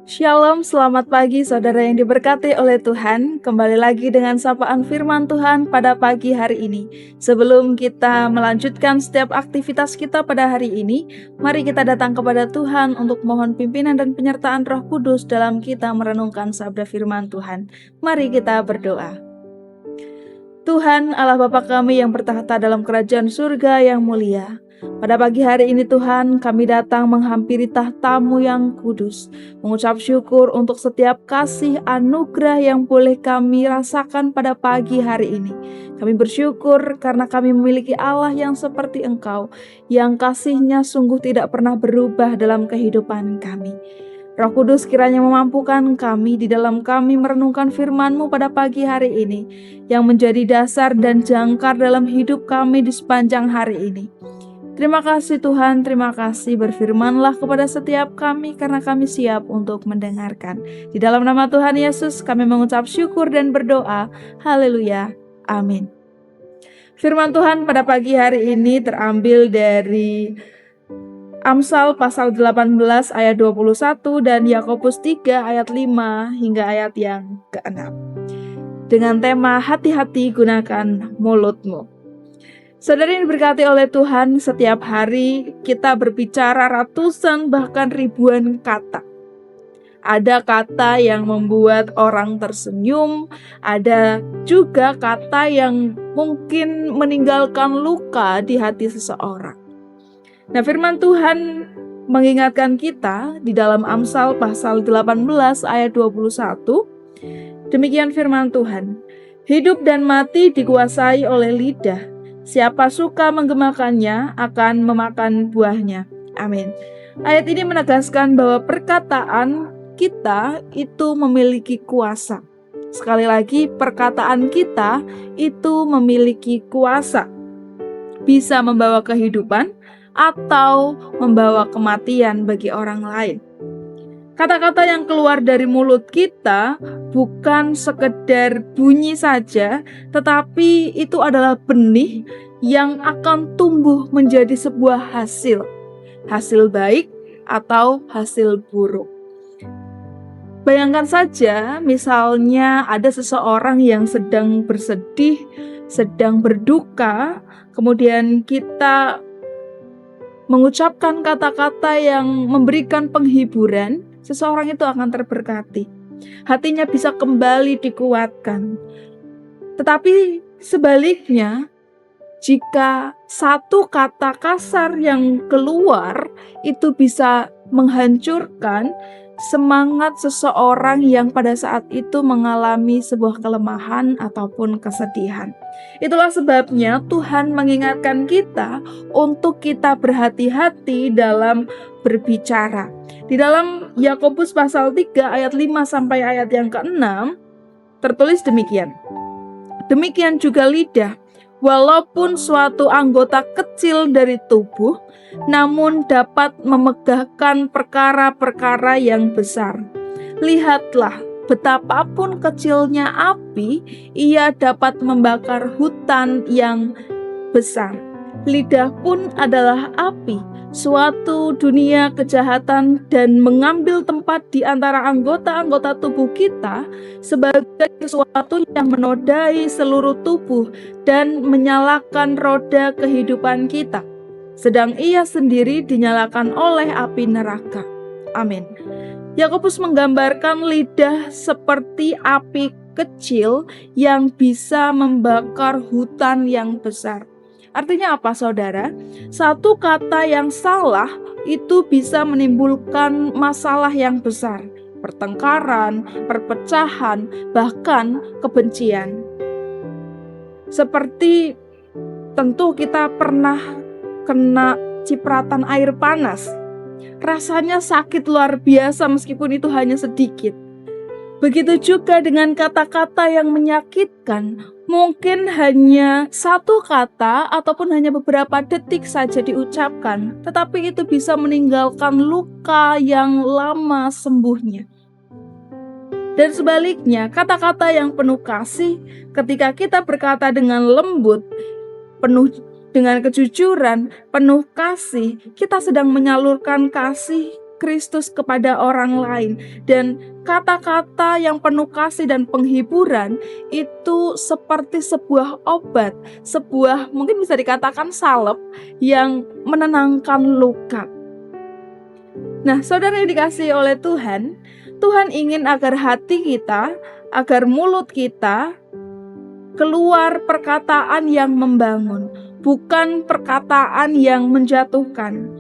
Shalom, selamat pagi saudara yang diberkati oleh Tuhan. Kembali lagi dengan sapaan firman Tuhan pada pagi hari ini. Sebelum kita melanjutkan setiap aktivitas kita pada hari ini, mari kita datang kepada Tuhan untuk mohon pimpinan dan penyertaan Roh Kudus dalam kita merenungkan sabda firman Tuhan. Mari kita berdoa. Tuhan Allah Bapa kami yang bertahta dalam kerajaan surga yang mulia. Pada pagi hari ini Tuhan, kami datang menghampiri tahta-Mu yang kudus, mengucap syukur untuk setiap kasih anugerah yang boleh kami rasakan pada pagi hari ini. Kami bersyukur karena kami memiliki Allah yang seperti Engkau, yang kasih-Nya sungguh tidak pernah berubah dalam kehidupan kami. Roh Kudus kiranya memampukan kami di dalam kami merenungkan firman-Mu pada pagi hari ini, yang menjadi dasar dan jangkar dalam hidup kami di sepanjang hari ini. Terima kasih Tuhan, terima kasih, berfirman-Lah kepada setiap kami karena kami siap untuk mendengarkan. Di dalam nama Tuhan Yesus kami mengucap syukur dan berdoa. Haleluya, amin. Firman Tuhan pada pagi hari ini terambil dari Amsal pasal 18 ayat 21 dan Yakobus 3 ayat 5 hingga ayat yang ke-6. Dengan tema hati-hati gunakan mulutmu. Saudara yang diberkati oleh Tuhan, setiap hari kita berbicara ratusan bahkan ribuan kata. Ada kata yang membuat orang tersenyum, ada juga kata yang mungkin meninggalkan luka di hati seseorang. Nah, firman Tuhan mengingatkan kita di dalam Amsal pasal 18 ayat 21. Demikian firman Tuhan, hidup dan mati dikuasai oleh lidah. Siapa suka menggemakannya akan memakan buahnya. Amin. Ayat ini menegaskan bahwa perkataan kita itu memiliki kuasa. Sekali lagi, perkataan kita itu memiliki kuasa. Bisa membawa kehidupan atau membawa kematian bagi orang lain. Kata-kata yang keluar dari mulut kita bukan sekedar bunyi saja, tetapi itu adalah benih yang akan tumbuh menjadi sebuah hasil. Hasil baik atau hasil buruk. Bayangkan saja, misalnya ada seseorang yang sedang bersedih, sedang berduka, kemudian kita mengucapkan kata-kata yang memberikan penghiburan, seseorang itu akan terberkati. Hatinya bisa kembali dikuatkan. Tetapi sebaliknya, jika satu kata kasar yang keluar itu bisa menghancurkan semangat seseorang yang pada saat itu mengalami sebuah kelemahan ataupun kesedihan. Itulah sebabnya Tuhan mengingatkan kita untuk kita berhati-hati dalam berbicara. Di dalam Yakobus pasal 3 ayat 5 sampai ayat yang ke-6 tertulis demikian. Demikian juga lidah, walaupun suatu anggota kecil dari tubuh, namun dapat memegahkan perkara-perkara yang besar. Lihatlah, betapapun kecilnya api, ia dapat membakar hutan yang besar. Lidah pun adalah api, suatu dunia kejahatan, dan mengambil tempat di antara anggota-anggota tubuh kita sebagai sesuatu yang menodai seluruh tubuh dan menyalakan roda kehidupan kita, sedang ia sendiri dinyalakan oleh api neraka. Amin. Yakobus menggambarkan lidah seperti api kecil yang bisa membakar hutan yang besar. Artinya apa, saudara? Satu kata yang salah itu bisa menimbulkan masalah yang besar, pertengkaran, perpecahan, bahkan kebencian. Seperti tentu kita pernah kena cipratan air panas. Rasanya sakit luar biasa meskipun itu hanya sedikit. Begitu juga dengan kata-kata yang menyakitkan. Mungkin hanya satu kata ataupun hanya beberapa detik saja diucapkan, tetapi itu bisa meninggalkan luka yang lama sembuhnya. Dan sebaliknya, kata-kata yang penuh kasih, ketika kita berkata dengan lembut, penuh dengan kejujuran, penuh kasih, kita sedang menyalurkan kasih Kristus kepada orang lain. Dan kata-kata yang penuh kasih dan penghiburan itu seperti sebuah obat, sebuah mungkin bisa dikatakan salep yang menenangkan luka. Nah, saudara yang dikasihi oleh Tuhan, Tuhan ingin agar hati kita, agar mulut kita keluar perkataan yang membangun, bukan perkataan yang menjatuhkan.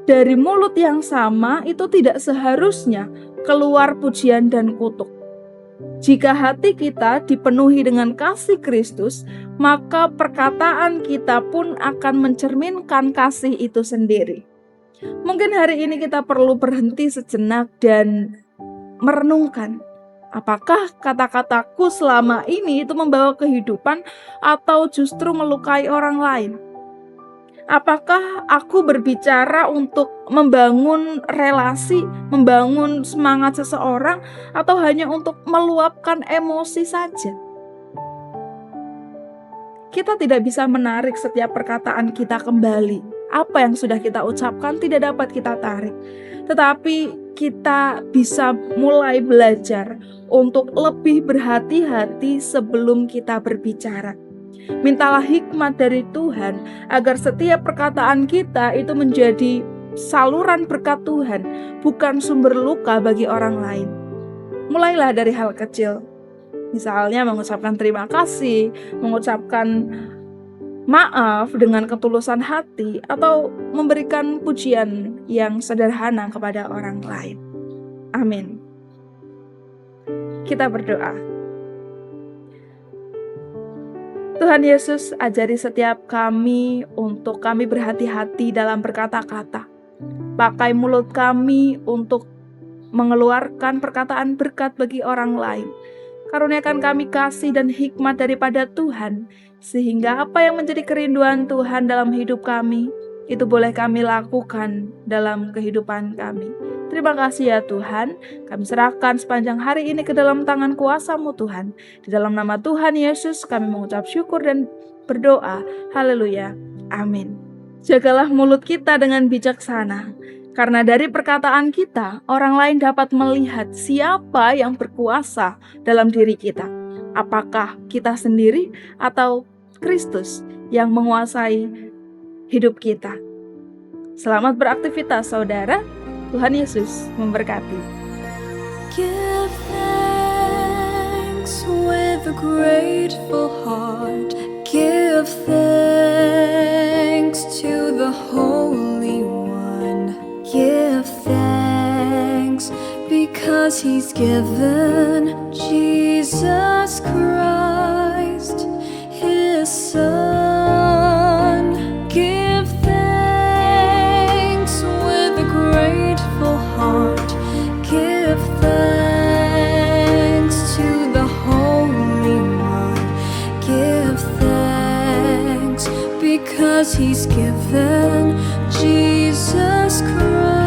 Dari mulut yang sama itu tidak seharusnya keluar pujian dan kutuk. Jika hati kita dipenuhi dengan kasih Kristus, maka perkataan kita pun akan mencerminkan kasih itu sendiri. Mungkin hari ini kita perlu berhenti sejenak dan merenungkan, apakah kata-kataku selama ini itu membawa kehidupan atau justru melukai orang lain? Apakah aku berbicara untuk membangun relasi, membangun semangat seseorang, atau hanya untuk meluapkan emosi saja? Kita tidak bisa menarik setiap perkataan kita kembali. Apa yang sudah kita ucapkan tidak dapat kita tarik. Tetapi kita bisa mulai belajar untuk lebih berhati-hati sebelum kita berbicara. Mintalah hikmat dari Tuhan agar setiap perkataan kita itu menjadi saluran berkat Tuhan, bukan sumber luka bagi orang lain. Mulailah dari hal kecil. Misalnya mengucapkan terima kasih, mengucapkan maaf dengan ketulusan hati, atau memberikan pujian yang sederhana kepada orang lain. Amin. Kita berdoa. Tuhan Yesus, ajari setiap kami untuk kami berhati-hati dalam berkata-kata. Pakai mulut kami untuk mengeluarkan perkataan berkat bagi orang lain. Karuniakan kami kasih dan hikmat daripada Tuhan, sehingga apa yang menjadi kerinduan Tuhan dalam hidup kami, itu boleh kami lakukan dalam kehidupan kami. Terima kasih ya Tuhan, kami serahkan sepanjang hari ini ke dalam tangan kuasa-Mu Tuhan. Di dalam nama Tuhan Yesus kami mengucap syukur dan berdoa. Haleluya. Amin. Jagalah mulut kita dengan bijaksana, karena dari perkataan kita, orang lain dapat melihat siapa yang berkuasa dalam diri kita. Apakah kita sendiri atau Kristus yang menguasai hidup kita. Selamat beraktivitas saudara. Tuhan Yesus memberkati. Give thanks with a grateful heart. Give thanks to the Holy One. Give thanks because He's given Jesus Christ, His Son. Give thanks with a grateful heart. Give thanks to the Holy One. Give thanks because He's given Jesus Christ.